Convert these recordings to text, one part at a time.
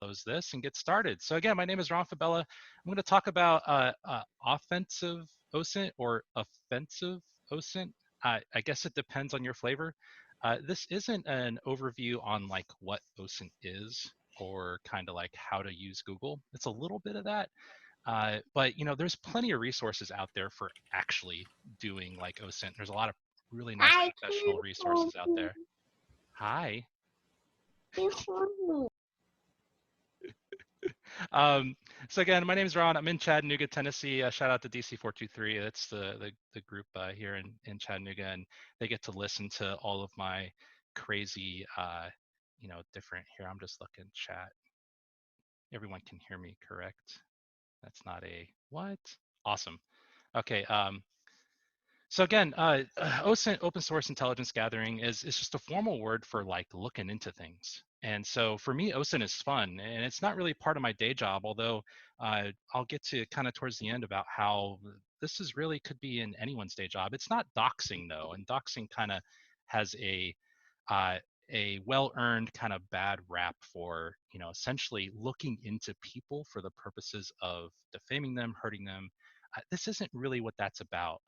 close this and get started. So again, my name is Ron Fabela. I'm going to talk about offensive OSINT or offensive OSINT. I guess it depends on your flavor. This isn't an overview on like what OSINT is or kind of like how to use Google. It's a little bit of that, but there's plenty of resources out there for actually doing like OSINT. There's a lot of really nice I professional can't hold resources out you. there. Hi. You hold me. Um, so again, my name is Ron. I'm in Chattanooga, Tennessee. Shout out to DC423. That's the group here in Chattanooga, and they get to listen to all of my crazy, different. Here, I'm just looking chat. Everyone can hear me, correct? That's not a what? Awesome. Okay. So again, OSINT, open source intelligence gathering, is just a formal word for like looking into things. And so for me, OSINT is fun, and it's not really part of my day job. Although I'll get to kind of towards the end about how this is really could be in anyone's day job. It's not doxing though, and doxing kind of has uh, a well-earned kind of bad rap for essentially looking into people for the purposes of defaming them, hurting them. This isn't really what that's about.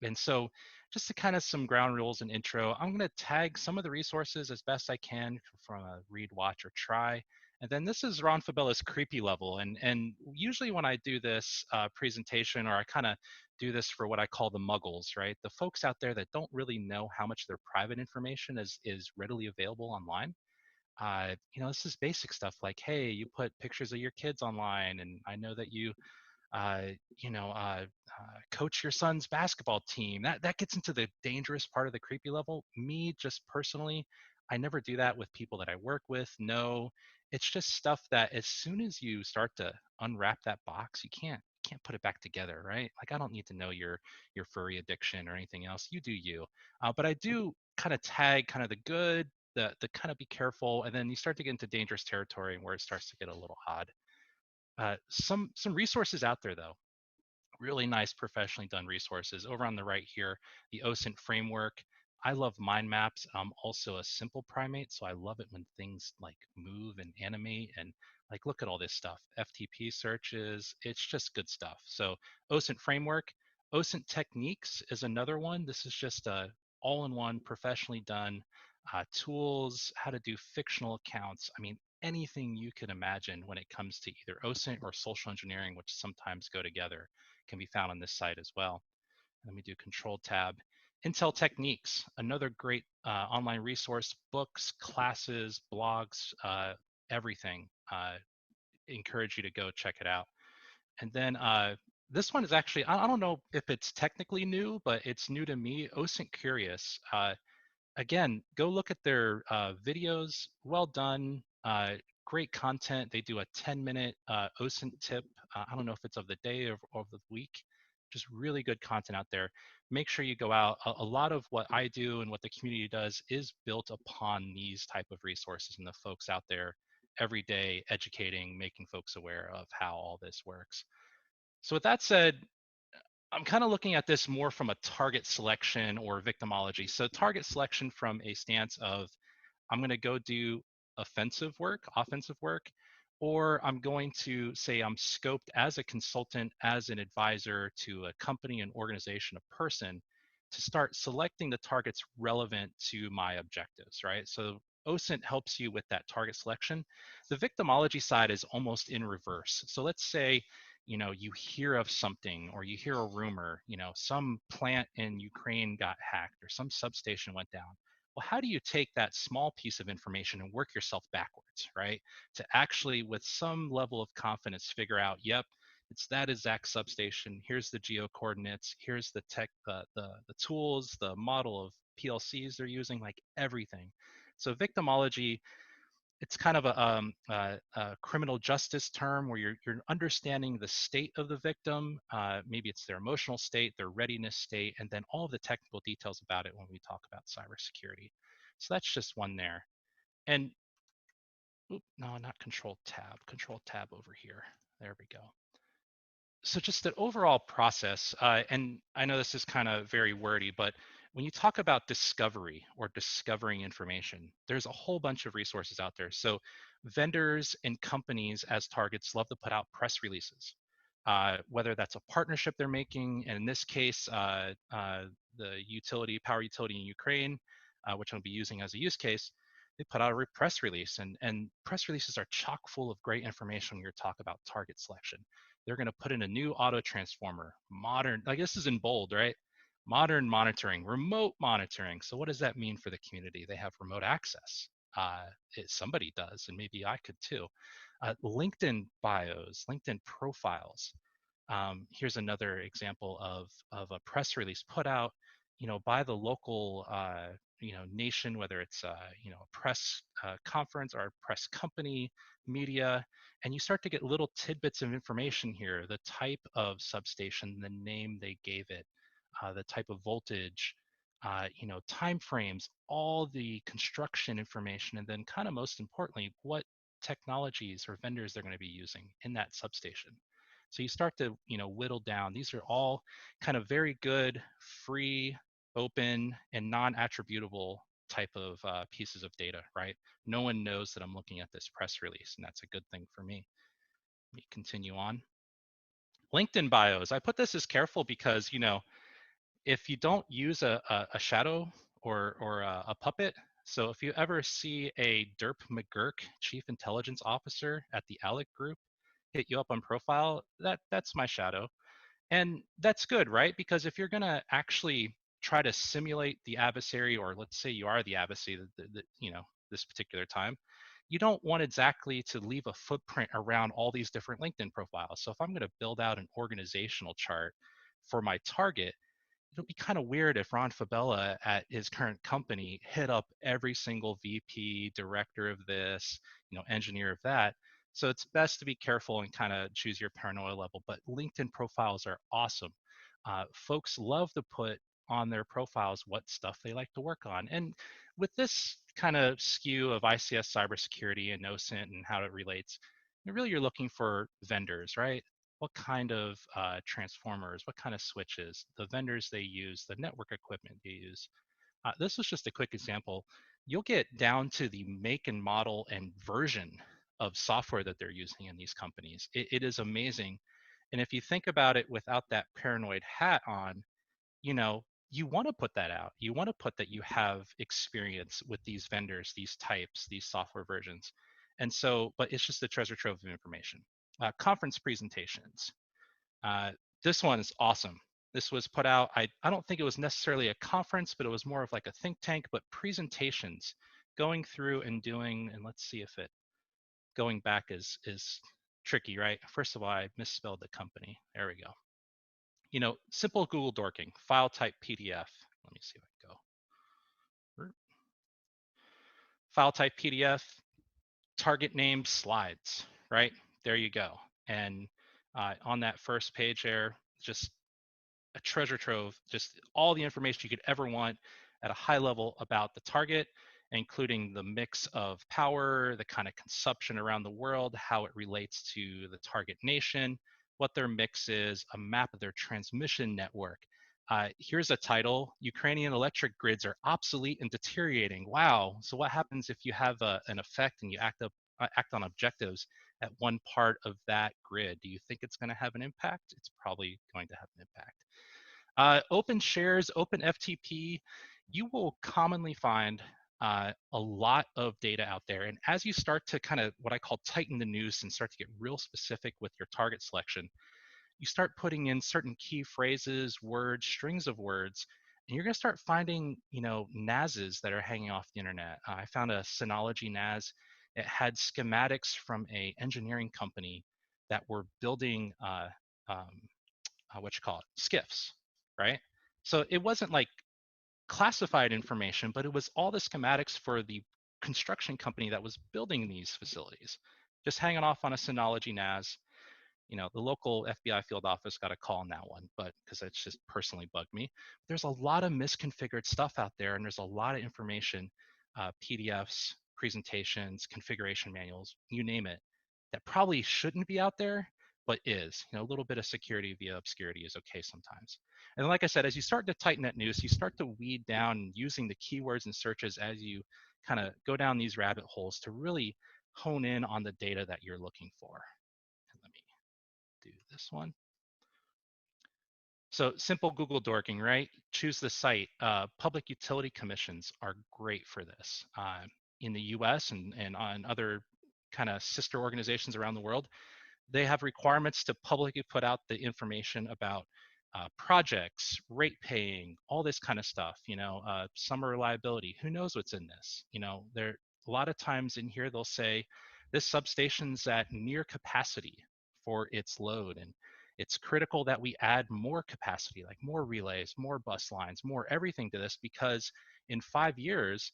And so just to kind of some ground rules and intro, I'm going to tag some of the resources as best I can from a read, watch, or try. And then this is Ron Fabela's creepy level. And usually when I do this presentation, or I kind of do this for what I call the muggles, right? The folks out there that don't really know how much their private information is readily available online. This is basic stuff like, hey, you put pictures of your kids online, and I know that you uh, coach your son's basketball team. That gets into the dangerous part of the creepy level. Me, just personally, I never do that with people that I work with. No, it's just stuff that as soon as you start to unwrap that box, you can't put it back together, right? Like I don't need to know your furry addiction or anything else. You do you. But I do kind of tag kind of the good, the kind of be careful, and then you start to get into dangerous territory where it starts to get a little odd. Some resources out there though, really nice professionally done resources. Over on the right here, the OSINT framework. I love mind maps. I'm also a simple primate, so I love it when things like move and animate and like look at all this stuff. FTP searches, it's just good stuff. So OSINT framework, OSINT techniques is another one. This is just a all-in-one professionally done tools, how to do fictional accounts. I mean, anything you could imagine when it comes to either OSINT or social engineering, which sometimes go together, can be found on this site as well. Let me do Control Tab. Intel Techniques, another great online resource, books, classes, blogs, everything. Encourage you to go check it out. And then this one is actually, I don't know if it's technically new, but it's new to me, OSINT Curious. Again, go look at their videos. Well done. Great content. They do a 10-minute OSINT tip. I don't know if it's of the day or of the week. Just really good content out there. Make sure you go out. A lot of what I do and what the community does is built upon these type of resources and the folks out there every day educating, making folks aware of how all this works. So with that said, I'm kind of looking at this more from a target selection or victimology. So target selection from a stance of I'm going to go do offensive work, or I'm going to say I'm scoped as a consultant, as an advisor to a company, an organization, a person to start selecting the targets relevant to my objectives, right? So OSINT helps you with that target selection. The victimology side is almost in reverse. So let's say you hear of something or you hear a rumor, some plant in Ukraine got hacked or some substation went down. Well, how do you take that small piece of information and work yourself backwards, right? To actually, with some level of confidence, figure out, yep, it's that exact substation. Here's the geo coordinates. Here's the tech, the tools, the model of PLCs they're using, like everything. So victimology, it's kind of a criminal justice term where you're understanding the state of the victim. Maybe it's their emotional state, their readiness state, and then all of the technical details about it when we talk about cybersecurity. So that's just one there. And no, not Control Tab over here. There we go. So just the overall process, and I know this is kind of very wordy, but when you talk about discovery or discovering information, there's a whole bunch of resources out there. So vendors and companies as targets love to put out press releases, whether that's a partnership they're making, and in this case, the power utility in Ukraine, which I'll be using as a use case, they put out a press release, and press releases are chock full of great information when you're talking about target selection. They're going to put in a new auto transformer, modern, like this is in bold, right? Modern monitoring, remote monitoring. So what does that mean for the community? They have remote access. Somebody does, and maybe I could too. LinkedIn bios, LinkedIn profiles. Here's another example of a press release put out, by the local, nation, whether it's a press conference or a press company, media, and you start to get little tidbits of information here: the type of substation, the name they gave it, the type of voltage, time frames, all the construction information, and then kind of most importantly, what technologies or vendors they're going to be using in that substation. So you start to, whittle down. These are all kind of very good, free, open, and non-attributable type of pieces of data, right? No one knows that I'm looking at this press release, and that's a good thing for me. Let me continue on. LinkedIn bios. I put this as careful because, if you don't use a shadow or a puppet, so if you ever see a Derp McGurk, Chief Intelligence Officer at the ALEC group, hit you up on profile, that's my shadow. And that's good, right? Because if you're going to actually try to simulate the adversary, or let's say you are the adversary, this particular time, you don't want exactly to leave a footprint around all these different LinkedIn profiles. So if I'm going to build out an organizational chart for my target, it'll be kind of weird if Ron Fabela at his current company hit up every single VP, director of this, engineer of that. So it's best to be careful and kind of choose your paranoia level. But LinkedIn profiles are awesome. Folks love to put on their profiles what stuff they like to work on. And with this kind of skew of ICS cybersecurity and OSINT and how it relates, really you're looking for vendors, right? What kind of transformers, what kind of switches, the vendors they use, the network equipment they use. This was just a quick example. You'll get down to the make and model and version of software that they're using in these companies. It is amazing. And if you think about it without that paranoid hat on, you want to put that out. You want to put that you have experience with these vendors, these types, these software versions. And so, but it's just a treasure trove of information. Conference presentations. Uh, this one is awesome. This was put out, I don't think it was necessarily a conference, but it was more of like a think tank, but presentations going through and doing, and let's see if it, going back is tricky, right? First of all, I misspelled the company. There we go. Simple Google dorking, file type PDF. Let me see if I can go. File type PDF, target name slides, right? There you go. And on that first page there, just a treasure trove, just all the information you could ever want at a high level about the target, including the mix of power, the kind of consumption around the world, how it relates to the target nation, what their mix is, a map of their transmission network. Here's a title: Ukrainian electric grids are obsolete and deteriorating. Wow. So what happens if you have an effect and you act on objectives at one part of that grid? Do you think it's going to have an impact? It's probably going to have an impact. Open shares, open FTP, you will commonly find a lot of data out there. And as you start to kind of what I call tighten the noose and start to get real specific with your target selection, you start putting in certain key phrases, words, strings of words, and you're going to start finding, NASs that are hanging off the internet. I found a Synology NAS. It had schematics from a engineering company that were building um, what you call it, skiffs, right? So it wasn't like classified information, but it was all the schematics for the construction company that was building these facilities, just hanging off on a Synology NAS. The local FBI field office got a call on that one, but because it's just personally bugged me. There's a lot of misconfigured stuff out there, and there's a lot of information, PDFs, presentations, configuration manuals, you name it, that probably shouldn't be out there, but is. A little bit of security via obscurity is okay sometimes. And like I said, as you start to tighten that noose, you start to weed down using the keywords and searches as you kind of go down these rabbit holes to really hone in on the data that you're looking for. And let me do this one. So simple Google dorking, right? Choose the site. Public utility commissions are great for this. In the US and on other kind of sister organizations around the world, they have requirements to publicly put out the information about projects, rate paying, all this kind of stuff. Summer reliability. Who knows what's in this? There a lot of times in here they'll say this substation's at near capacity for its load, and it's critical that we add more capacity, like more relays, more bus lines, more everything to this, because in 5 years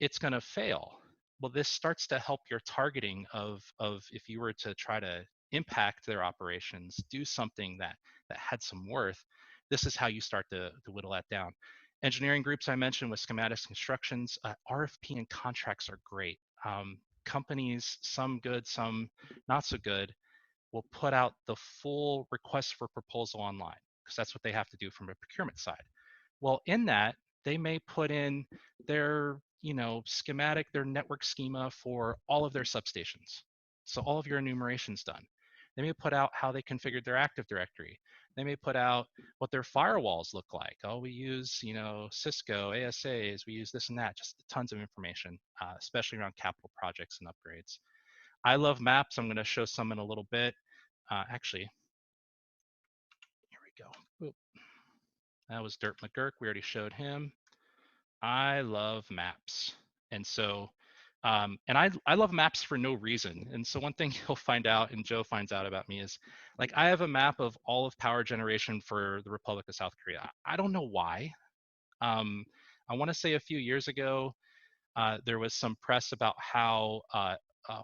it's going to fail. Well, this starts to help your targeting of if you were to try to impact their operations, do something that had some worth. This is how you start to whittle that down. Engineering groups I mentioned with schematics constructions, RFP and contracts are great. Companies, some good, some not so good, will put out the full request for proposal online because that's what they have to do from a procurement side. Well, in that, they may put in their, schematic, their network schema for all of their substations. So all of your enumeration's done. They may put out how they configured their Active Directory. They may put out what their firewalls look like. Oh, we use, Cisco, ASAs, we use this and that, just tons of information, especially around capital projects and upgrades. I love maps. I'm going to show some in a little bit. Actually, here we go. Oop. That was Dirt McGurk. We already showed him. I love maps. And so, and I love maps for no reason. And so one thing you'll find out, and Joe finds out about me, is like I have a map of all of power generation for the Republic of South Korea. I don't know why. I want to say a few years ago, there was some press about how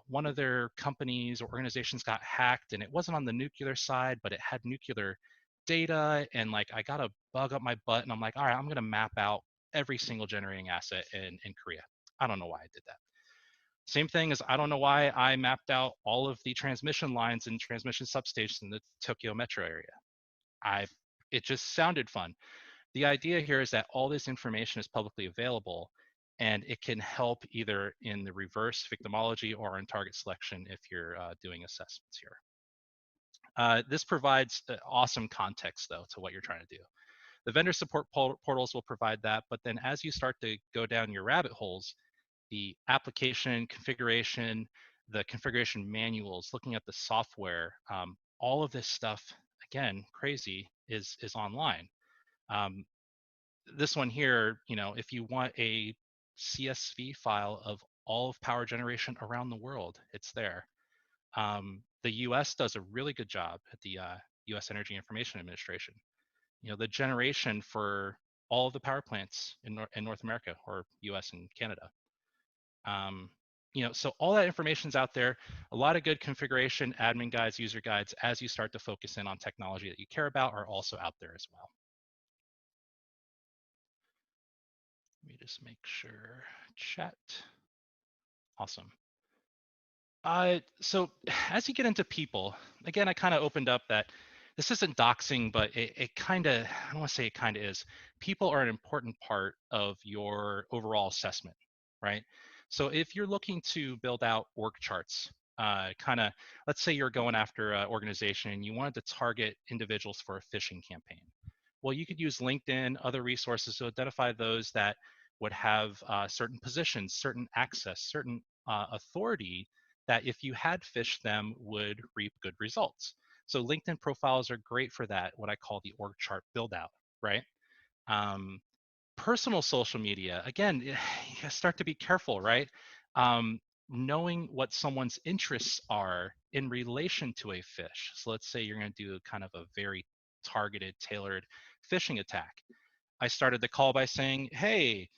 one of their companies or organizations got hacked, and it wasn't on the nuclear side, but it had nuclear data. And like I got a bug up my butt, and I'm like, all right, I'm going to map out every single generating asset in Korea. I don't know why I did that. Same thing as I don't know why I mapped out all of the transmission lines and transmission substations in the Tokyo metro area. I It just sounded fun. The idea here is that all this information is publicly available, and it can help either in the reverse victimology or in target selection if you're doing assessments here. This provides awesome context, though, to what you're trying to do. The vendor support portals will provide that, but then as you start to go down your rabbit holes, the application configuration, the configuration manuals, looking at the software, all of this stuff, again, crazy, is online. Um, this one here, if you want a CSV file of all of power generation around the world, it's there. The US does a really good job at the US Energy Information Administration. The generation for all of the power plants in North America or US and Canada. So all that information's out there. A lot of good configuration, admin guides, user guides, as you start to focus in on technology that you care about, are also out there as well. Let me just make sure. Chat. Awesome. So as you get into people, again, I kind of opened up that this isn't doxing, but it kind of, I don't want to say it kind of is. People are an important part of your overall assessment, right? So if you're looking to build out org charts, let's say you're going after an organization and you wanted to target individuals for a phishing campaign. Well, you could use LinkedIn, other resources to identify those that would have certain positions, certain access, certain authority that if you had fished them would reap good results. So LinkedIn profiles are great for that, what I call the org chart build out, right? Personal social media, again, you start to be careful, right? Knowing what someone's interests are in relation to a phish. So let's say you're going to do kind of a very targeted, tailored phishing attack. I started the call by saying, hey,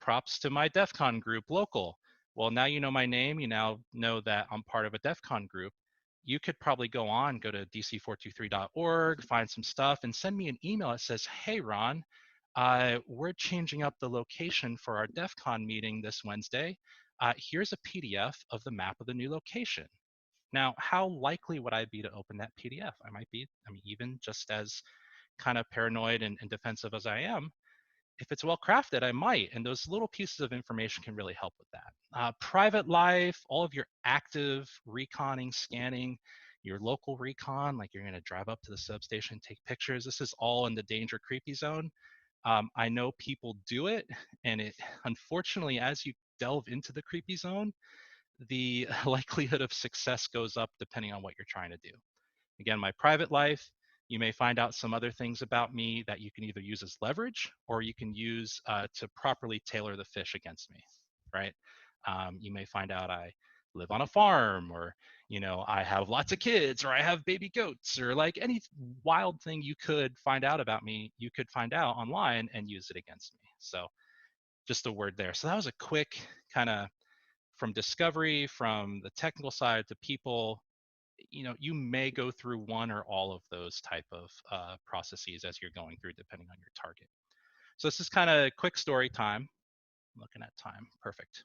props to my DEF CON group local. Well, now you know my name. You now know that I'm part of a DEF CON group. You could probably go to dc423.org, find some stuff, and send me an email that says, hey, Ron, we're changing up the location for our DEF CON meeting this Wednesday. Here's a PDF of the map of the new location. Now, how likely would I be to open that PDF? I might be, I mean, even just as kind of paranoid and defensive as I am, if it's well crafted, I might. And those little pieces of information can really help with that. Private life, all of your active reconning, scanning, your local recon, like you're going to drive up to the substation, take pictures. This is all in the danger creepy zone. I know people do it, and it unfortunately, as you delve into the creepy zone, the likelihood of success goes up depending on what you're trying to do. Again, my private life, you may find out some other things about me that you can either use as leverage or you can use to properly tailor the fish against me, right? You may find out I live on a farm, or I have lots of kids, or I have baby goats, or like any wild thing you could find out about me, you could find out online and use it against me. So just a word there. So that was a quick kind of from discovery, from the technical side to people. You may go through one or all of those type of processes as you're going through, depending on your target. So this is kind of quick story time. I'm looking at time. Perfect.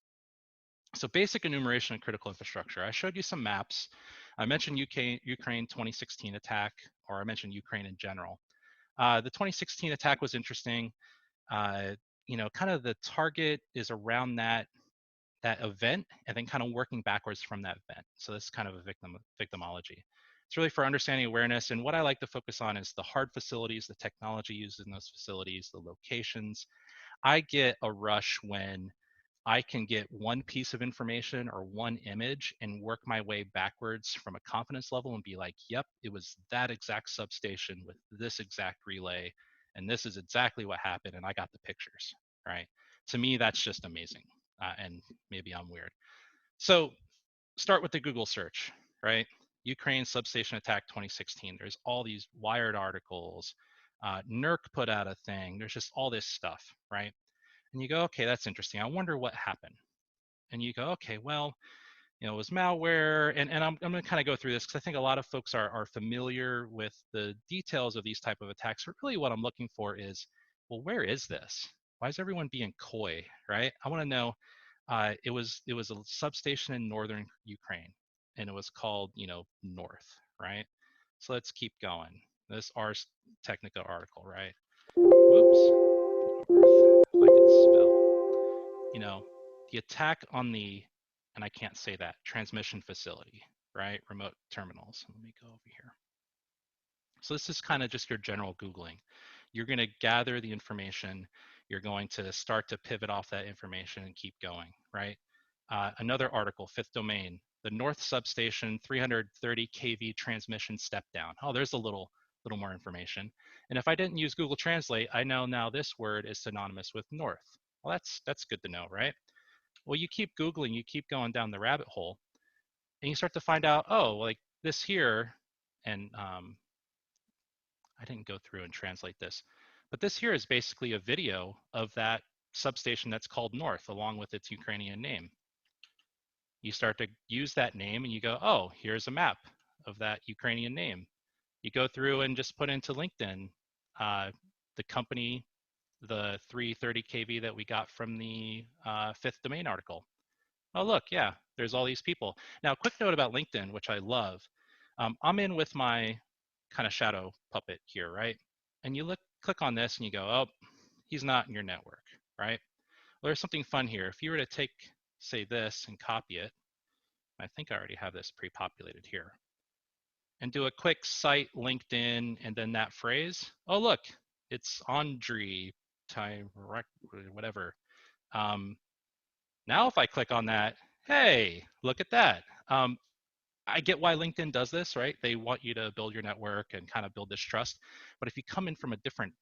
So basic enumeration and critical infrastructure. I showed you some maps. I mentioned Ukraine 2016 attack, or I mentioned Ukraine in general. The 2016 attack was interesting. Kind of the target is around that event and then kind of working backwards from that event. So this is kind of a victimology. It's really for understanding awareness. And what I like to focus on is the hard facilities, the technology used in those facilities, the locations. I get a rush when I can get one piece of information or one image and work my way backwards from a confidence level and be like, yep, it was that exact substation with this exact relay. And this is exactly what happened. And I got the pictures, right? To me, that's just amazing. And maybe I'm weird. So start with the Google search, right? Ukraine substation attack 2016. There's all these Wired articles. NERC put out a thing. There's just all this stuff, right? And you go, okay, that's interesting. I wonder what happened. And you go, okay, well, it was malware. And I'm going to kind of go through this because I think a lot of folks are familiar with the details of these type of attacks. But really what I'm looking for is, well, where is this? Why is everyone being coy, right? I want to know. It was a substation in northern Ukraine, and it was called, North, right? So let's keep going. This Ars Technica article, right? Whoops, North. If I could spell, you know, the attack on the, and I can't say that, transmission facility, right? Remote terminals. Let me go over here. So this is kind of just your general Googling. You're going to gather the information. You're going to start to pivot off that information and keep going, right? Another article, fifth domain, the North Substation 330 kV transmission step down. Oh, there's a little more information. And if I didn't use Google Translate, I know now this word is synonymous with North. Well, that's good to know, right? Well, you keep Googling, you keep going down the rabbit hole, and you start to find out, oh, like this here, and I didn't go through and translate this, but this here is basically a video of that substation that's called North, along with its Ukrainian name. You start to use that name and you go, oh, here's a map of that Ukrainian name. You go through and just put into LinkedIn the company, the 330 kV that we got from the fifth domain article. Oh, look, yeah, there's all these people. Now, quick note about LinkedIn, which I love. I'm in with my kind of shadow puppet here, right? And you click on this and you go, oh, he's not in your network, right? Well, there's something fun here. If you were to take, say, this and copy it, I think I already have this pre-populated here, and do a quick site LinkedIn and then that phrase. Oh, look, it's Andre time, whatever. Now, if I click on that, hey, look at that. I get why LinkedIn does this, right? They want you to build your network and kind of build this trust. But if you come in from a different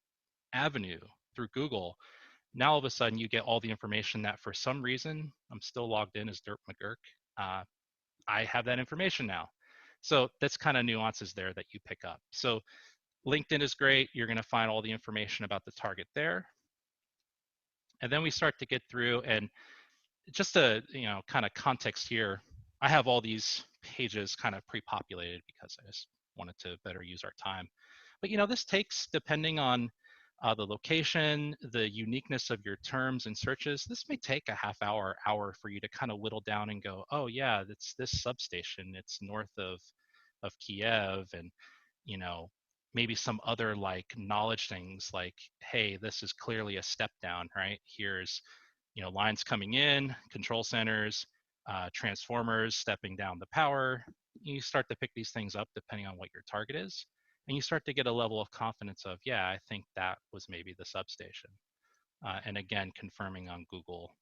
avenue through Google, now all of a sudden you get all the information that for some reason I'm still logged in as Dirt McGurk. I have that information now. So that's kind of nuances there that you pick up. So LinkedIn is great. You're going to find all the information about the target there. And then we start to get through, and just a kind of context here, I have all these pages kind of pre-populated because I just wanted to better use our time. But this takes, depending on The location, the uniqueness of your terms and searches, this may take a half hour for you to kind of whittle down and go, oh yeah, it's this substation. It's north of Kiev, and you know, maybe some other like knowledge things like, hey, this is clearly a step down, right? Here's, lines coming in, control centers, transformers stepping down the power. You start to pick these things up depending on what your target is. And you start to get a level of confidence of, yeah, I think that was maybe the substation. And again, confirming on Google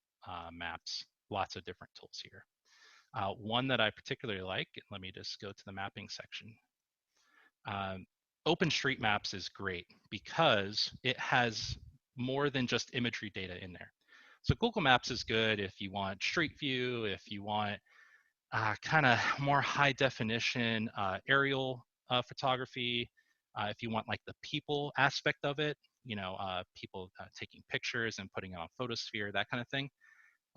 Maps, lots of different tools here. One that I particularly like, let me just go to the mapping section. Um, OpenStreetMaps is great because it has more than just imagery data in there. So Google Maps is good if you want street view, if you want kind of more high definition aerial photography, if you want like the people aspect of it, people taking pictures and putting it on Photosphere, that kind of thing.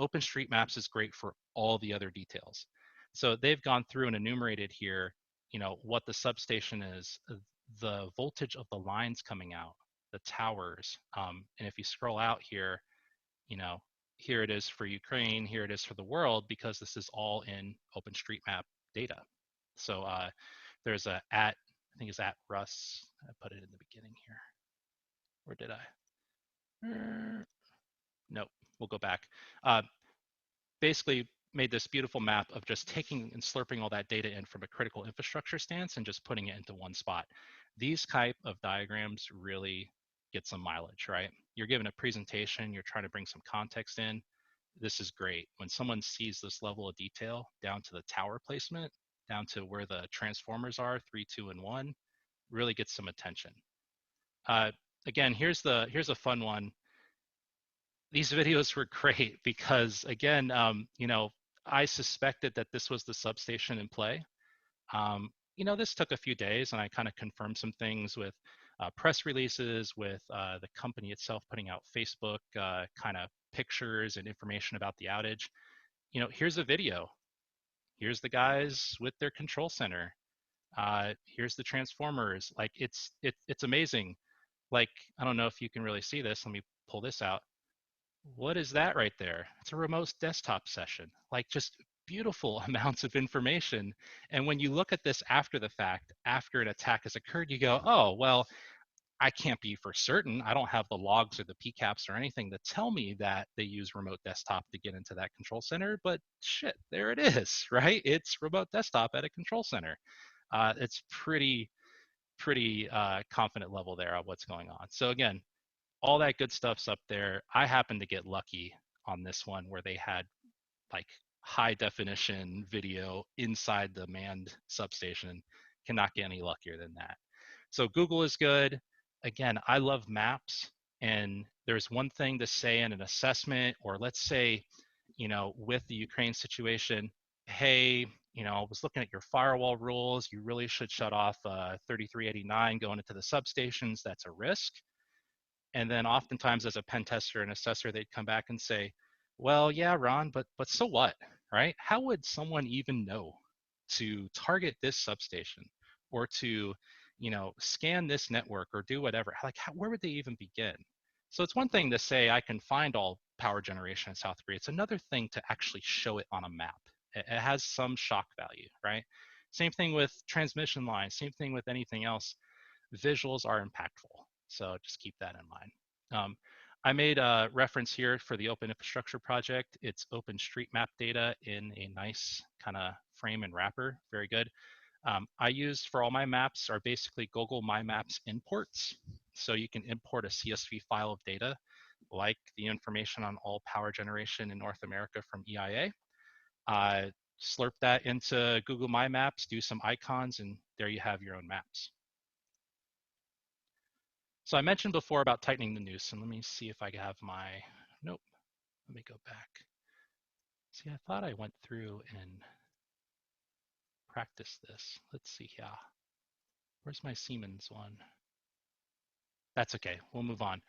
OpenStreetMaps is great for all the other details. So they've gone through and enumerated here, what the substation is, the voltage of the lines coming out, the towers. And if you scroll out here, you know, here it is for Ukraine, here it is for the world, because this is all in OpenStreetMap data. So there's I think it's at Russ. I put it in the beginning here. Or did I? Nope, we'll go back. Uh, Basically made this beautiful map of just taking and slurping all that data in from a critical infrastructure stance and just putting it into one spot. These type of diagrams really get some mileage, right? You're given a presentation, you're trying to bring some context in. This is great. When someone sees this level of detail down to the tower placement, down to where the transformers are, 3, 2, and 1, really gets some attention. Uh, Again, here's a fun one. These videos were great because again, I suspected that this was the substation in play. This took a few days, and I kind of confirmed some things with press releases, with the company itself putting out Facebook kind of pictures and information about the outage. Here's a video. Here's the guys with their control center. Here's the transformers. Like it's amazing. Like I don't know if you can really see this. Let me pull this out. What is that right there? It's a remote desktop session. Like just beautiful amounts of information. And when you look at this after the fact, after an attack has occurred, you go, oh, well, I can't be for certain. I don't have the logs or the PCAPs or anything to tell me that they use remote desktop to get into that control center, but shit, there it is, right? It's remote desktop at a control center. It's pretty confident level there of what's going on. So again, all that good stuff's up there. I happened to get lucky on this one where they had like high definition video inside the manned substation. Cannot get any luckier than that. So Google is good. Again, I love maps. And there's one thing to say in an assessment, or let's say, with the Ukraine situation, hey, I was looking at your firewall rules. You really should shut off 3389 going into the substations. That's a risk. And then oftentimes as a pen tester and assessor, they'd come back and say, well, yeah, Ron, but so what, right? How would someone even know to target this substation or to, scan this network or do whatever? Like, where would they even begin? So it's one thing to say I can find all power generation in South Korea. It's another thing to actually show it on a map. It has some shock value, right? Same thing with transmission lines, same thing with anything else. Visuals are impactful. So just keep that in mind. I made a reference here for the Open Infrastructure Project. It's OpenStreetMap data in a nice kind of frame and wrapper. Very good. I used for all my maps are basically Google My Maps imports. So you can import a CSV file of data like the information on all power generation in North America from EIA. Slurp that into Google My Maps, do some icons, and there you have your own maps. So I mentioned before about tightening the noose, and let me see if I have my, nope, let me go back. See, I thought I went through and practiced this. Let's see here. Where's my Siemens one? That's okay, we'll move on.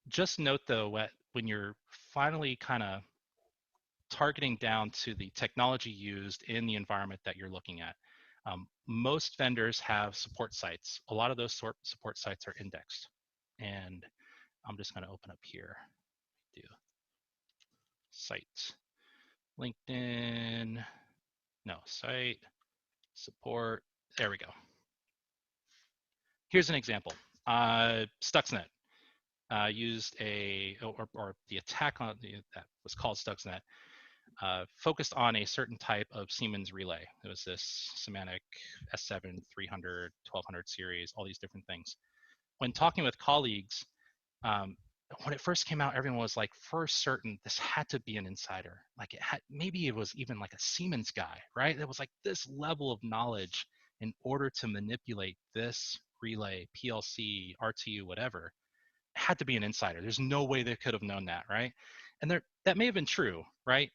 Just note though, when you're finally kind of targeting down to the technology used in the environment that you're looking at, most vendors have support sites. A lot of those support sites are indexed. And I'm just going to open up here, do site, LinkedIn, no, site, support. There we go. Here's an example. Stuxnet used or the attack on that was called Stuxnet, focused on a certain type of Siemens relay. It was this semantic S7 300, 1200 series, all these different things. When talking with colleagues, when it first came out, everyone was like, for certain, this had to be an insider. Like maybe it was even like a Siemens guy, right? It was like this level of knowledge in order to manipulate this relay, PLC, RTU, whatever. It had to be an insider. There's no way they could have known that, right? And that may have been true, right?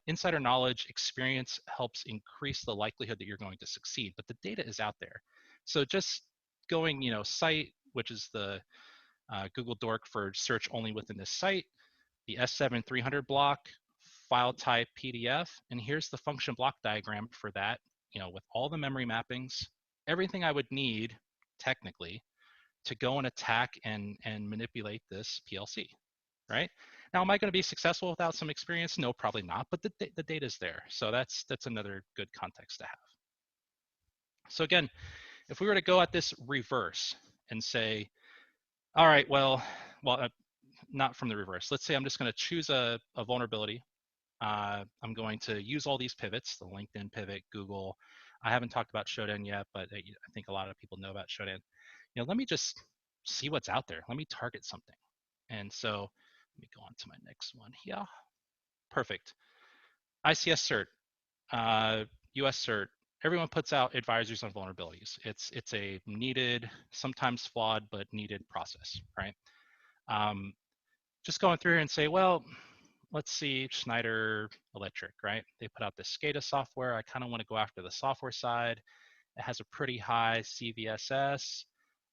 Insider knowledge, experience helps increase the likelihood that you're going to succeed, but the data is out there. So just going, site, which is the Google Dork for search only within this site, the S7 300 block, file type PDF, and here's the function block diagram for that, with all the memory mappings, everything I would need technically to go and attack and manipulate this PLC, right? Now, am I going to be successful without some experience? No, probably not, but the data is there. So that's another good context to have. So again, if we were to go at this reverse and say, all right, well, not from the reverse. Let's say I'm just going to choose a vulnerability. I'm going to use all these pivots, the LinkedIn pivot, Google. I haven't talked about Shodan yet, but I think a lot of people know about Shodan. Let me just see what's out there. Let me target something. And so let me go on to my next one here. Perfect. ICS CERT, USCERT, everyone puts out advisories on vulnerabilities. It's a needed, sometimes flawed, but needed process, right? Just going through here and say, well, let's see Schneider Electric, right? They put out this SCADA software. I kind of want to go after the software side. It has a pretty high CVSS.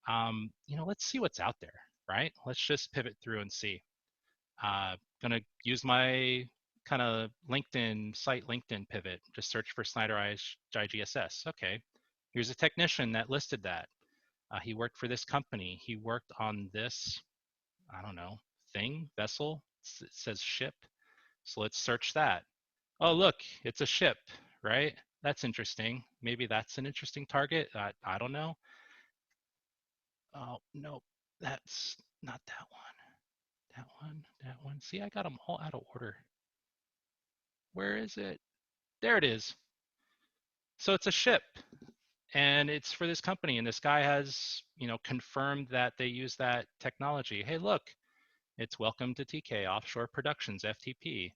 Let's see what's out there, right? Let's just pivot through and see. Gonna use my kind of LinkedIn pivot, just search for Schneider IGSS. Okay, here's a technician that listed that. He worked for this company. He worked on this, I don't know, vessel. It says ship. So let's search that. Oh, look, it's a ship, right? That's interesting. Maybe that's an interesting target. I don't know. Oh, no, that's not that one. That one, that one. See, I got them all out of order. Where is it? There it is. So it's a ship and it's for this company. And this guy has, confirmed that they use that technology. Hey, look, it's welcome to TK Offshore Productions, FTP.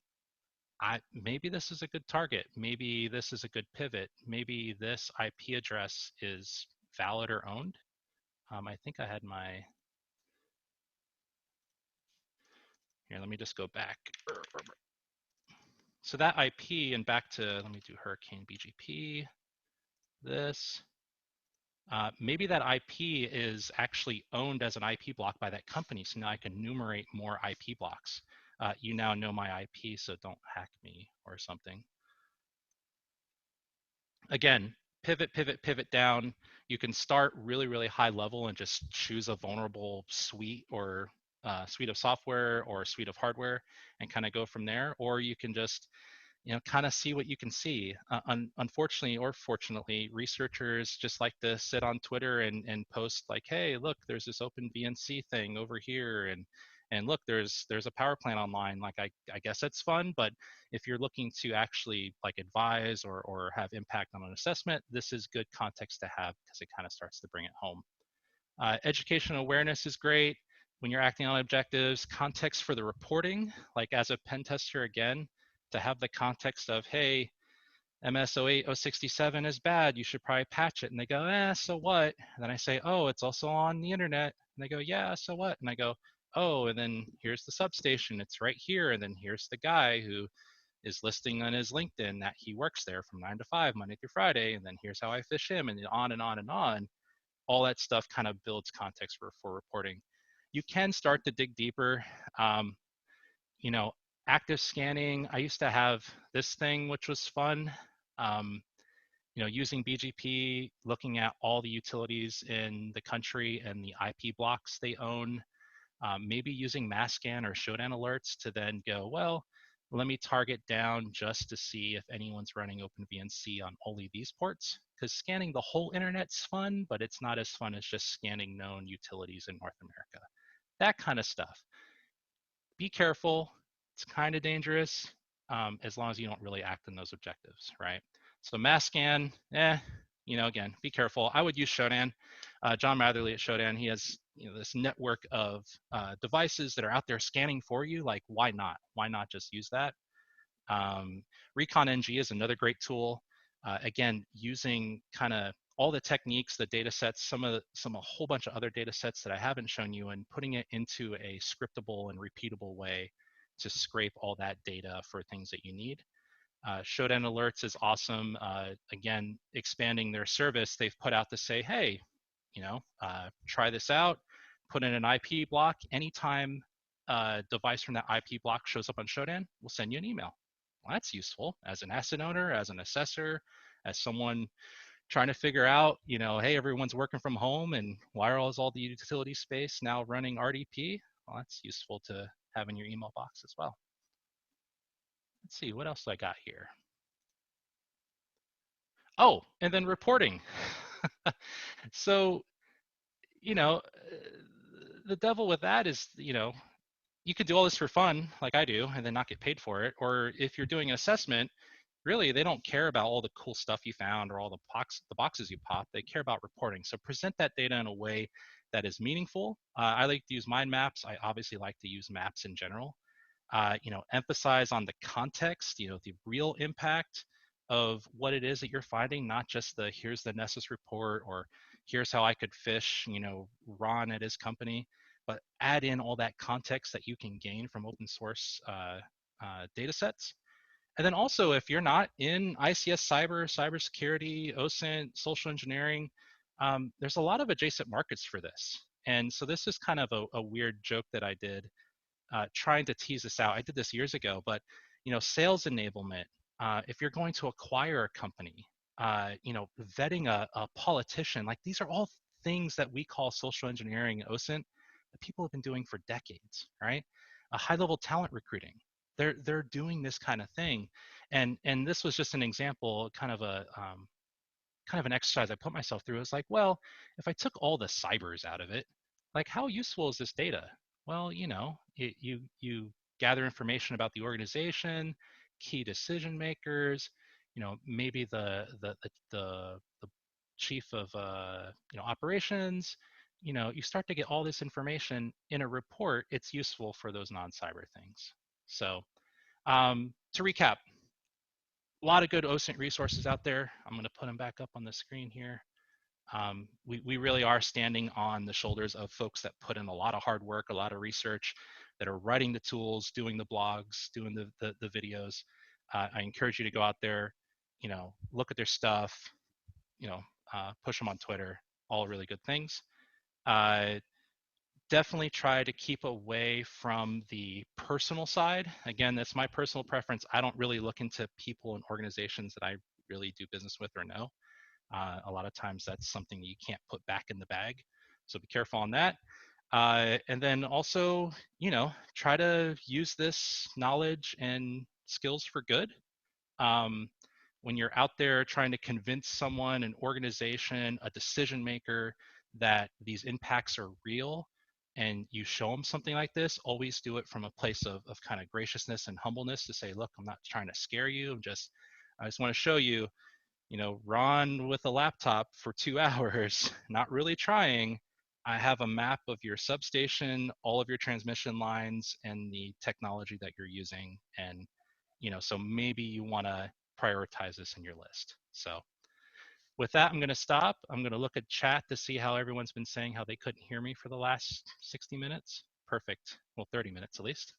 Maybe this is a good target. Maybe this is a good pivot. Maybe this IP address is valid or owned. I think I had my, here, let me just go back. So that IP and back to, let me do Hurricane BGP, this. Maybe that IP is actually owned as an IP block by that company. So now I can enumerate more IP blocks. You now know my IP, so don't hack me or something. Again, pivot down. You can start really, really high level and just choose a vulnerable suite or suite of software or suite of hardware and kind of go from there. Or you can just kind of see what you can see. Unfortunately or fortunately, researchers just like to sit on Twitter and post like, hey, look, there's this open VNC thing over here, and look, there's a power plant online. Like, I guess that's fun, but if you're looking to actually like advise or have impact on an assessment, this is good context to have because it kind of starts to bring it home. Educational awareness is great when you're acting on objectives. Context for the reporting, like as a pen tester, again, to have the context of, hey, MS08 067 is bad, you should probably patch it. And they go, so what? And then I say, oh, it's also on the internet. And they go, yeah, so what? And I go, oh, and then here's the substation, it's right here. And then here's the guy who is listing on his LinkedIn that he works there from 9 to 5, Monday through Friday. And then here's how I fish him, and on and on and on. All that stuff kind of builds context for reporting. You can start to dig deeper. Um, Active scanning. I used to have this thing, which was fun. Um, using BGP, looking at all the utilities in the country and the IP blocks they own. maybe using mass scan or showdown alerts to then go, well, let me target down just to see if anyone's running OpenVNC on only these ports. Because scanning the whole internet's fun, but it's not as fun as just scanning known utilities in North America. That kind of stuff. Be careful. It's kind of dangerous as long as you don't really act on those objectives, right? So mass scan, again, be careful. I would use Shodan. John Matherly at Shodan, he has this network of devices that are out there scanning for you. Like, why not? Why not just use that? Recon NG is another great tool. Again, using kind of all the techniques, the data sets, a whole bunch of other data sets that I haven't shown you, and putting it into a scriptable and repeatable way to scrape all that data for things that you need. Shodan Alerts is awesome. Again, expanding their service, they've put out to say, hey, try this out, put in an IP block. Anytime a device from that IP block shows up on Shodan, we'll send you an email. Well, that's useful as an asset owner, as an assessor, as someone trying to figure out, hey, everyone's working from home, and why is all the utility space now running RDP? Well, that's useful to have in your email box as well. Let's see, what else I got here? Oh, and then reporting. So, the devil with that is, you could do all this for fun, like I do, and then not get paid for it. Or if you're doing an assessment, really, they don't care about all the cool stuff you found or all the boxes you pop. They care about reporting. So present that data in a way that is meaningful. I like to use mind maps. I obviously like to use maps in general. Emphasize on the context, the real impact of what it is that you're finding, not just the here's the Nessus report or here's how I could fish, Ron at his company, but add in all that context that you can gain from open source data sets. And then also, if you're not in ICS cybersecurity, OSINT, social engineering, there's a lot of adjacent markets for this. And so this is kind of a weird joke that I did trying to tease this out. I did this years ago, but sales enablement. If you're going to acquire a company, vetting a politician, like these are all things that we call social engineering OSINT that people have been doing for decades, right? High-level talent recruiting. They're doing this kind of thing, and this was just an example, kind of an exercise I put myself through. It's like, well, if I took all the cybers out of it, like how useful is this data? Well, you gather information about the organization, key decision makers, maybe the chief of operations. You start to get all this information in a report. It's useful for those non-cyber things. So to recap, a lot of good OSINT resources out there. I'm going to put them back up on the screen here. We really are standing on the shoulders of folks that put in a lot of hard work, a lot of research, that are writing the tools, doing the blogs, doing the videos. I encourage you to go out there, look at their stuff, push them on Twitter, all really good things. Definitely try to keep away from the personal side. Again, that's my personal preference. I don't really look into people and organizations that I really do business with or know. A lot of times that's something that you can't put back in the bag. So be careful on that. And then also, try to use this knowledge and skills for good. When you're out there trying to convince someone, an organization, a decision maker that these impacts are real, and you show them something like this, always do it from a place of kind of graciousness and humbleness to say, look, I'm not trying to scare you. I just want to show you, Ron with a laptop for 2 hours, not really trying. I have a map of your substation, all of your transmission lines, and the technology that you're using. And, so maybe you want to prioritize this in your list. So with that, I'm going to stop. I'm going to look at chat to see how everyone's been saying how they couldn't hear me for the last 60 minutes. Perfect. Well, 30 minutes at least.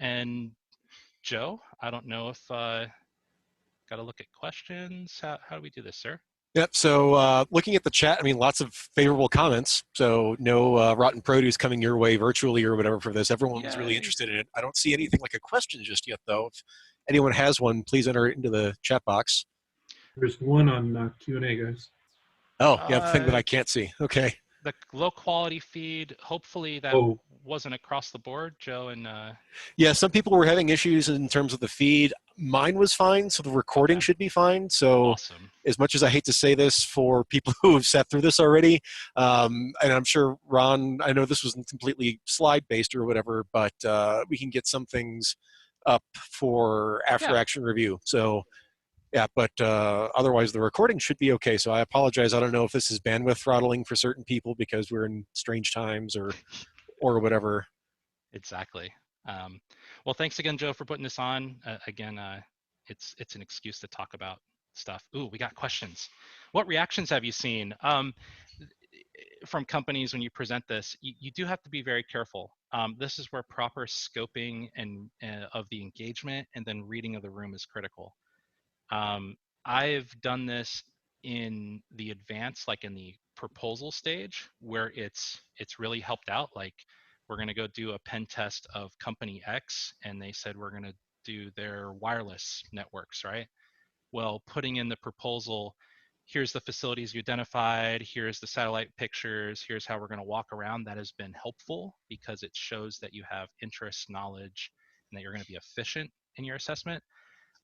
And Joe, I don't know if got to look at questions. How do we do this, sir? Yep. So looking at the chat, I mean, lots of favorable comments. So no rotten produce coming your way virtually or whatever for this. Everyone was really interested in it. I don't see anything like a question just yet, though. If anyone has one, please enter it into the chat box. There's one on Q&A, guys. Oh, yeah, the thing that I can't see. Okay. the low quality feed, hopefully that Oh, wasn't across the board, Joe, and yeah, some people were having issues in terms of the feed. Mine was fine, so the recording okay, should be fine. So, awesome. as much as I hate to say this for people who have sat through this already, and I'm sure Ron, I know this wasn't completely slide based or whatever, but we can get some things up for after Yeah, action review. So, yeah, but otherwise the recording should be okay. So I apologize. I don't know if this is bandwidth throttling for certain people because we're in strange times or whatever. exactly. Well, thanks again, Joe, for putting this on. Again, it's an excuse to talk about stuff. Ooh, we got questions. What reactions have you seen from companies when you present this? You do have to be very careful. This is where proper scoping and of the engagement and then reading of the room is critical. Um, I've done this in the advance, like in the proposal stage, where it's really helped out. Like we're going to go do a pen test of company X, and they said we're going to do their wireless networks, right? Well, putting in the proposal, here's the facilities you identified, here's the satellite pictures, here's how we're going to walk around. That has been helpful because it shows that you have interest, knowledge, and that you're going to be efficient in your assessment.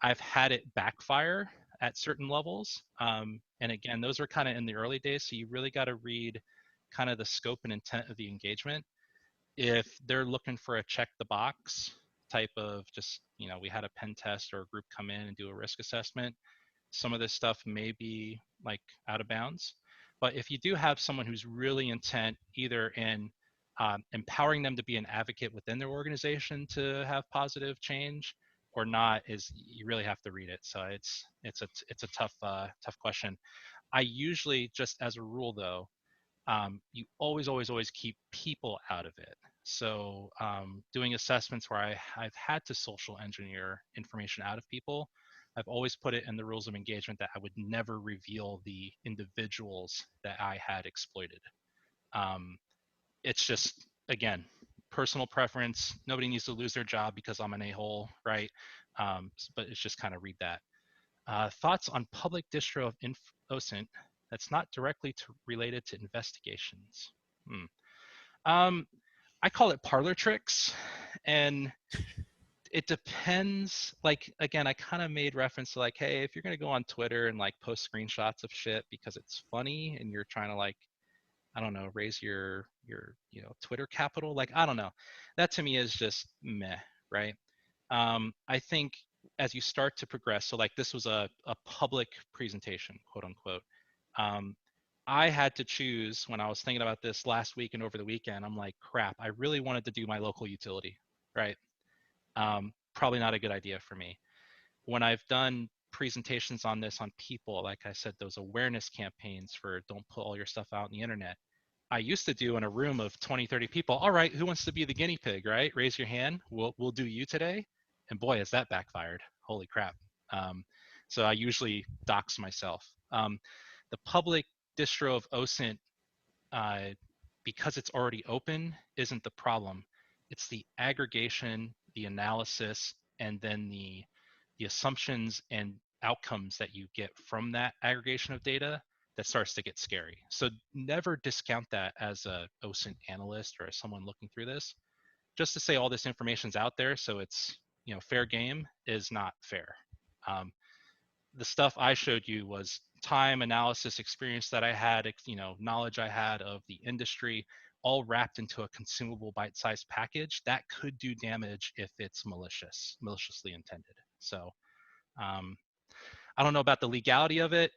I've had it backfire at certain levels. And again, those are kind of in the early days. So you really got to read kind of the scope and intent of the engagement. If they're looking for a check the box type of just, we had a pen test or a group come in and do a risk assessment, some of this stuff may be like out of bounds. But if you do have someone who's really intent either in empowering them to be an advocate within their organization to have positive change or not, is you really have to read it. So it's a tough question. I usually, just as a rule though, you always keep people out of it. So doing assessments where I've had to social engineer information out of people, I've always put it in the rules of engagement that I would never reveal the individuals that I had exploited. Um, it's just, again, personal preference. Nobody needs to lose their job because I'm an a-hole, right? But it's just kind of read that. Thoughts on public distro of OSINT that's not directly related to investigations? Hmm. Um, I call it parlor tricks, and it depends. Like again, I kind of made reference to like, hey, if you're gonna go on Twitter and like post screenshots of shit because it's funny and you're trying to like, I don't know, raise your Twitter capital, like I don't know, that to me is just meh, right? I think as you start to progress, so like this was a public presentation, quote unquote. Um, I had to choose when I was thinking about this last week and over the weekend. I'm like, crap, I really wanted to do my local utility, right? Probably not a good idea for me. When I've done presentations on this on people, like I said, those awareness campaigns for don't put all your stuff out on the internet. I used to do in a room of 20, 30 people. All right, who wants to be the guinea pig, right? Raise your hand. We'll do you today. And boy, has that backfired. Holy crap. Um, so I usually dox myself. The public distro of OSINT, uh, because it's already open, isn't the problem. It's the aggregation, the analysis, and then the assumptions and outcomes that you get from that aggregation of data that starts to get scary. So never discount that as a OSINT analyst or as someone looking through this. Just to say all this information's out there, so it's fair game, is not fair. Um, the stuff I showed you was time analysis experience that I had, knowledge I had of the industry, all wrapped into a consumable bite-sized package that could do damage if it's maliciously intended. So um, I don't know about the legality of it.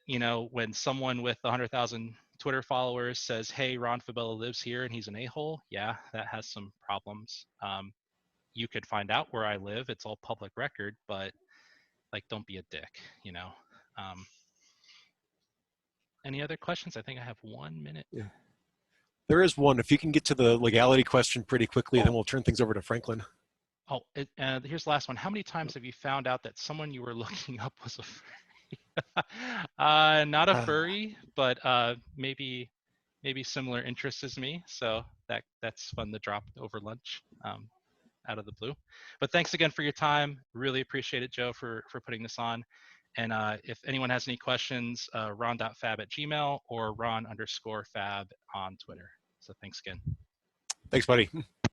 When someone with 100,000 Twitter followers says, "Hey, Ron Fabela lives here and he's an a-hole," yeah, that has some problems. You could find out where I live; it's all public record. But like, don't be a dick. Um, any other questions? I think I have 1 minute. Yeah. There is one. If you can get to the legality question pretty quickly, then we'll turn things over to Franklin. Oh, here's the last one. How many times have you found out that someone you were looking up was a furry? Not a furry, but maybe similar interests as me. So that's fun to drop over lunch. out of the blue. But thanks again for your time. Really appreciate it, Joe, for putting this on. And if anyone has any questions, ron.fab@gmail or ron_fab on Twitter. So thanks again. Thanks, buddy.